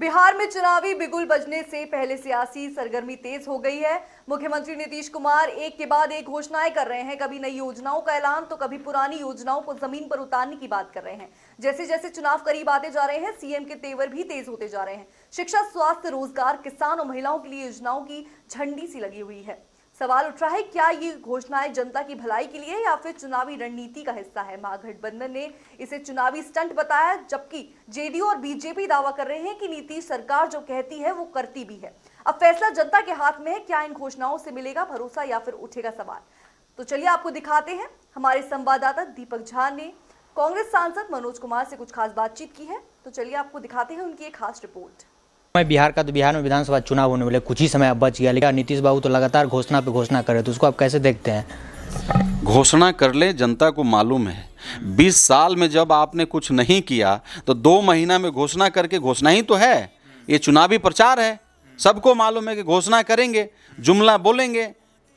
बिहार में चुनावी बिगुल बजने से पहले सियासी सरगर्मी तेज हो गई है। मुख्यमंत्री नीतीश कुमार एक के बाद एक घोषणाएं कर रहे हैं। कभी नई योजनाओं का ऐलान तो कभी पुरानी योजनाओं को जमीन पर उतारने की बात कर रहे हैं। जैसे जैसे चुनाव करीब आते जा रहे हैं, सीएम के तेवर भी तेज होते जा रहे हैं। शिक्षा, स्वास्थ्य, रोजगार, किसान और महिलाओं के लिए योजनाओं की झंडी सी लगी हुई है। सवाल उठ रहा है, क्या ये घोषणाएं जनता की भलाई के लिए या फिर चुनावी रणनीति का हिस्सा है। महागठबंधन ने इसे चुनावी स्टंट बताया, जबकि जेडीयू और बीजेपी दावा कर रहे हैं कि नीतीश सरकार जो कहती है वो करती भी है। अब फैसला जनता के हाथ में है। क्या इन घोषणाओं से मिलेगा भरोसा या फिर उठेगा सवाल। तो चलिए आपको दिखाते हैं। हमारे संवाददाता दीपक झा ने कांग्रेस सांसद मनोज कुमार से कुछ खास बातचीत की है, तो चलिए आपको दिखाते हैं उनकी एक खास रिपोर्ट। बिहार का तो बिहार में विधानसभा चुनाव होने वाले कुछ ही समय अब बच गया, लेकिन नीतीश बाबू तो लगातार घोषणा पे घोषणा कर रहे, तो उसको आप कैसे देखते हैं? घोषणा कर ले, जनता को मालूम है 20 साल में जब आपने कुछ नहीं किया तो 2 महीना में घोषणा करके, घोषणा ही तो है, ये चुनावी प्रचार है। सबको मालूम है कि घोषणा करेंगे, जुमला बोलेंगे,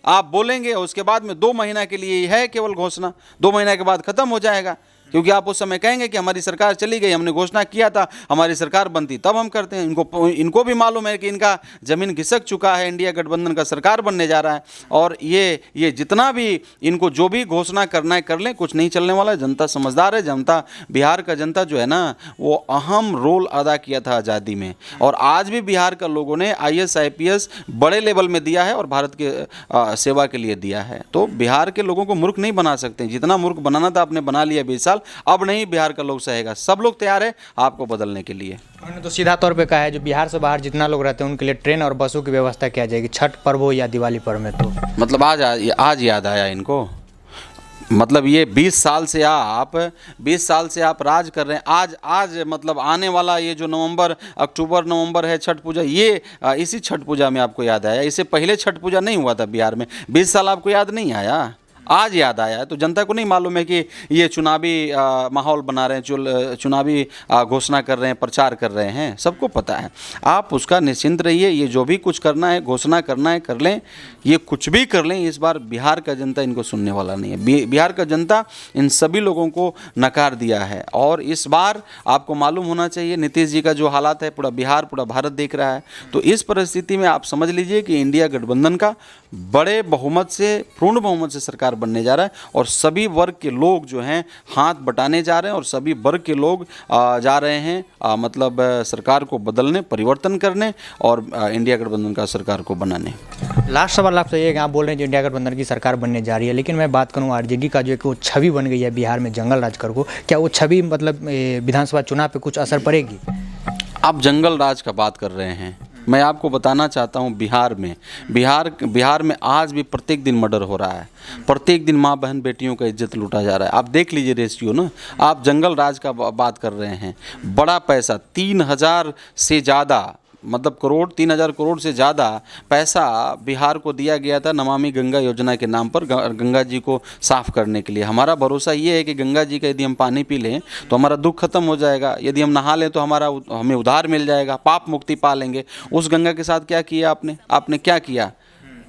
आप बोलेंगे, और उसके बाद में 2 महीना के लिए ही है केवल घोषणा। 2 महीना के बाद खत्म हो जाएगा, क्योंकि आप उस समय कहेंगे कि हमारी सरकार चली गई, हमने घोषणा किया था, हमारी सरकार बनती तब हम करते हैं। इनको भी मालूम है कि इनका ज़मीन खिसक चुका है, इंडिया गठबंधन का सरकार बनने जा रहा है, और ये जितना भी इनको जो भी घोषणा करना है कर लें, कुछ नहीं चलने वाला है। जनता समझदार है। जनता, बिहार का जनता जो है ना, वो अहम रोल अदा किया था आज़ादी में, और आज भी बिहार का लोगों ने IAS IPS बड़े लेवल में दिया है और भारत के सेवा के लिए दिया है। तो बिहार के लोगों को मूर्ख नहीं बना सकते। जितना मूर्ख बनाना था आपने बना लिया 20 साल। अब नहीं बिहार का लोग सहेगा। सब लोग तैयार है आपको बदलने के लिए। उन्होंने तो सीधा तौर पे कहा है, जो बिहार से बाहर जितना लोग रहते हैं उनके लिए ट्रेन और बसों की व्यवस्था किया जाएगी, छठ पर्व हो या दिवाली पर्व में। तो मतलब आज याद आया इनको। मतलब ये 20 साल से आप राज कर रहे हैं। आज मतलब आने वाला ये जो अक्टूबर नवंबर है, छठ पूजा, ये इसी छठ पूजा में आपको याद आया। इससे पहले छठ पूजा नहीं हुआ था बिहार में। 20 साल आपको याद नहीं आया, आज याद आया है। तो जनता को नहीं मालूम है कि ये चुनावी माहौल बना रहे हैं, चुनावी घोषणा कर रहे हैं, प्रचार कर रहे हैं। सबको पता है। आप उसका निश्चिंत रहिए। ये जो भी कुछ करना है, घोषणा करना है कर लें, ये कुछ भी कर लें। इस बार बिहार का जनता इनको सुनने वाला नहीं है। बिहार का जनता इन सभी लोगों को नकार दिया है। और इस बार आपको मालूम होना चाहिए, नीतीश जी का जो हालात है, पूरा बिहार, पूरा भारत देख रहा है। तो इस परिस्थिति में आप समझ लीजिए कि इंडिया गठबंधन का बड़े बहुमत से, पूर्ण बहुमत से सरकार बनने जा रहा है, और सभी वर्ग के लोग जो हैं हाथ बटाने जा रहे हैं, और सभी वर्ग के लोग जा रहे हैं मतलब सरकार को बदलने, परिवर्तन करने, और इंडिया गठबंधन का सरकार को बनाने। लास्ट सवाल आपसे ये, आप बोल रहे हैं जो इंडिया गठबंधन की सरकार बनने जा रही है, लेकिन मैं बात करूँ आरजेडी का जो एक वो छवि बन गई है बिहार में जंगल राज कर को, क्या वो छवि मतलब विधानसभा चुनाव पर कुछ असर पड़ेगी? आप जंगल राज का बात कर रहे हैं। मैं आपको बताना चाहता हूँ, बिहार में आज भी प्रत्येक दिन मर्डर हो रहा है। प्रत्येक दिन माँ बहन बेटियों का इज्जत लूटा जा रहा है। आप देख लीजिए रेशियो ना। आप जंगल राज का बात कर रहे हैं। बड़ा पैसा, 3000 से ज़्यादा, मतलब 3000 करोड़ से ज़्यादा पैसा बिहार को दिया गया था नमामि गंगा योजना के नाम पर, गंगा जी को साफ़ करने के लिए। हमारा भरोसा ये है कि गंगा जी का यदि हम पानी पी लें तो हमारा दुख खत्म हो जाएगा, यदि हम नहा लें तो हमें उद्धार मिल जाएगा, पाप मुक्ति पा लेंगे। उस गंगा के साथ क्या किया आपने क्या किया?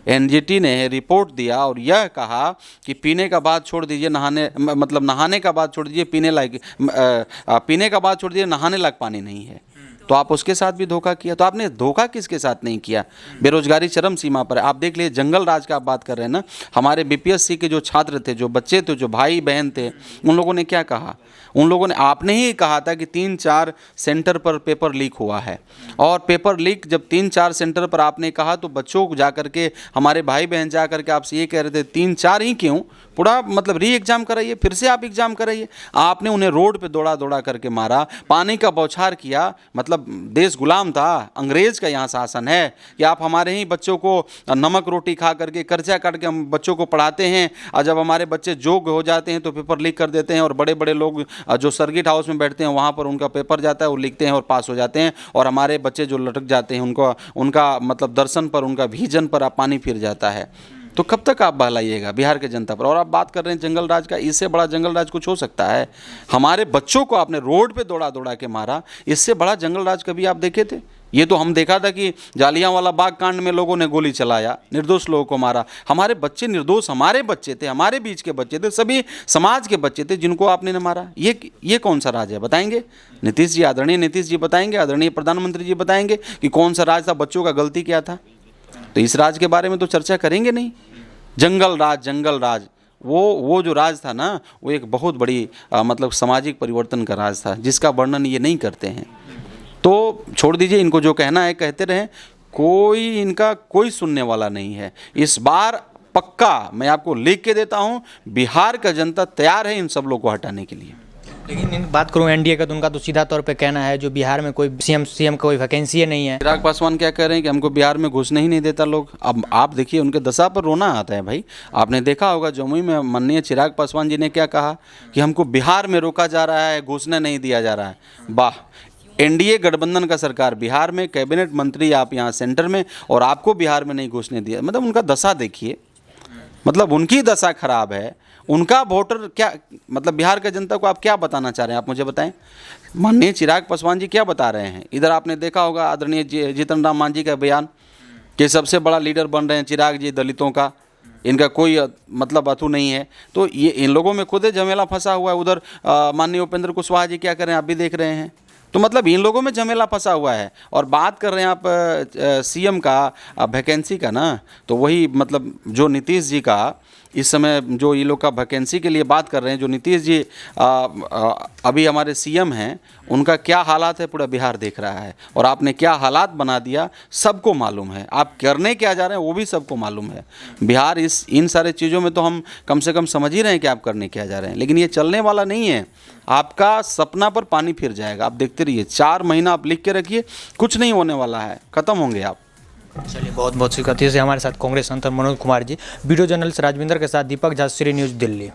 NGT ने रिपोर्ट दिया और यह कहा कि पीने का बात छोड़ दीजिए, नहाने का बात छोड़ दीजिए, पीने का बात छोड़ दीजिए, नहाने लायक पानी नहीं है। तो आप उसके साथ भी धोखा किया। तो आपने धोखा किसके साथ नहीं किया? बेरोजगारी चरम सीमा पर है। आप देख लीजिए, जंगल राज का आप बात कर रहे हैं ना। हमारे BPSC के जो छात्र थे, जो बच्चे थे, जो भाई बहन थे, उन लोगों ने क्या कहा? उन लोगों ने, आपने ही कहा था कि 3-4 सेंटर पर पेपर लीक हुआ है। और पेपर लीक जब 3-4 सेंटर पर आपने कहा, तो बच्चों को जाकर के, हमारे भाई बहन जाकर के आपसे ये कह रहे थे 3-4 ही क्यों, पूरा मतलब री एग्ज़ाम कराइए, फिर से आप एग्ज़ाम कराइए। आपने उन्हें रोड पे दौड़ा करके मारा, पानी का बौछार किया। मतलब देश गुलाम था, अंग्रेज़ का यहाँ शासन है कि आप हमारे ही बच्चों को नमक रोटी खा करके, कर्जा काट के हम बच्चों को पढ़ाते हैं, और जब हमारे बच्चे योग्य हो जाते हैं तो पेपर लीक कर देते हैं, और बड़े बड़े लोग जो सर्किट हाउस में बैठते हैं वहाँ पर उनका पेपर जाता है, वो लिखते हैं और पास हो जाते हैं, और हमारे बच्चे जो लटक जाते हैं उनका मतलब दर्शन पर, उनका विजन पर आप पानी फिर जाता है। तो कब तक आप बहलाइएगा बिहार के जनता पर? और आप बात कर रहे हैं जंगल राज का, इससे बड़ा जंगल राज कुछ हो सकता है? हमारे बच्चों को आपने रोड पे दौड़ा दौड़ा के मारा, इससे बड़ा जंगल राज कभी आप देखे थे? ये तो हम देखा था कि जालियांवाला बाग कांड में लोगों ने गोली चलाया, निर्दोष लोगों को मारा। हमारे बच्चे निर्दोष, हमारे बच्चे थे, हमारे बीच के बच्चे थे, सभी समाज के बच्चे थे जिनको आपने न मारा। ये कौन सा राज है बताएंगे? नीतीश जी, आदरणीय नीतीश जी बताएंगे, आदरणीय प्रधानमंत्री जी बताएंगे कि कौन सा राज था, बच्चों का गलती क्या था? तो इस राज के बारे में तो चर्चा करेंगे नहीं। जंगल राज वो जो राज था ना, वो एक बहुत बड़ी मतलब सामाजिक परिवर्तन का राज था, जिसका वर्णन ये नहीं करते हैं। तो छोड़ दीजिए, इनको जो कहना है कहते रहें, इनका कोई सुनने वाला नहीं है। इस बार पक्का मैं आपको लिख के देता हूँ, बिहार का जनता तैयार है इन सब लोगों को हटाने के लिए। लेकिन बात करूं एनडीए का, तो उनका तो सीधा तौर पे कहना है जो बिहार में कोई सीएम का कोई वैकेंसी नहीं है। चिराग पासवान क्या कह रहे हैं कि हमको बिहार में घुसने ही नहीं देता लोग। अब आप देखिए, उनके दशा पर रोना आता है भाई। आपने देखा होगा जमुई में माननीय चिराग पासवान जी ने क्या कहा कि हमको बिहार में रोका जा रहा है, घुसने नहीं दिया जा रहा है। वाह, एनडीए गठबंधन का सरकार बिहार में, कैबिनेट मंत्री आप यहाँ सेंटर में, और आपको बिहार में नहीं घुसने दिया। मतलब उनका दशा देखिए, मतलब उनकी दशा खराब है। उनका वोटर क्या, मतलब बिहार के जनता को आप क्या बताना चाह रहे हैं, आप मुझे बताएं। माननीय चिराग पासवान जी क्या बता रहे हैं? इधर आपने देखा होगा आदरणीय जीतन राम मांझी का बयान कि सबसे बड़ा लीडर बन रहे हैं चिराग जी दलितों का, इनका कोई मतलब अथू नहीं है। तो ये इन लोगों में खुद झमेला फंसा हुआ है। उधर माननीय उपेंद्र कुशवाहा जी क्या कर रहे हैं, आप भी देख रहे हैं। तो मतलब इन लोगों में झमेला फंसा हुआ है। और बात कर रहे हैं आप सीएम का वैकेंसी का ना, तो वही मतलब जो नीतीश जी का इस समय जो ये लोग का वैकेंसी के लिए बात कर रहे हैं, जो नीतीश जी अभी हमारे सीएम हैं, उनका क्या हालात है पूरा बिहार देख रहा है। और आपने क्या हालात बना दिया सबको मालूम है, आप करने क्या जा रहे हैं वो भी सबको मालूम है। बिहार इन सारे चीज़ों में तो हम कम से कम समझ ही रहे हैं कि आप करने क्या जा रहे हैं, लेकिन ये चलने वाला नहीं है। आपका सपना पर पानी फिर जाएगा, आप देखते रहिए। 4 महीना आप लिख के रखिए, कुछ नहीं होने वाला है, ख़त्म होंगे आप। चलिए, बहुत बहुत शुक्रिया। हमारे साथ कांग्रेस संतर मनोज कुमार जी, वीडियो जर्नलिस्ट राजविंदर के साथ दीपक झा, श्री न्यूज़ दिल्ली।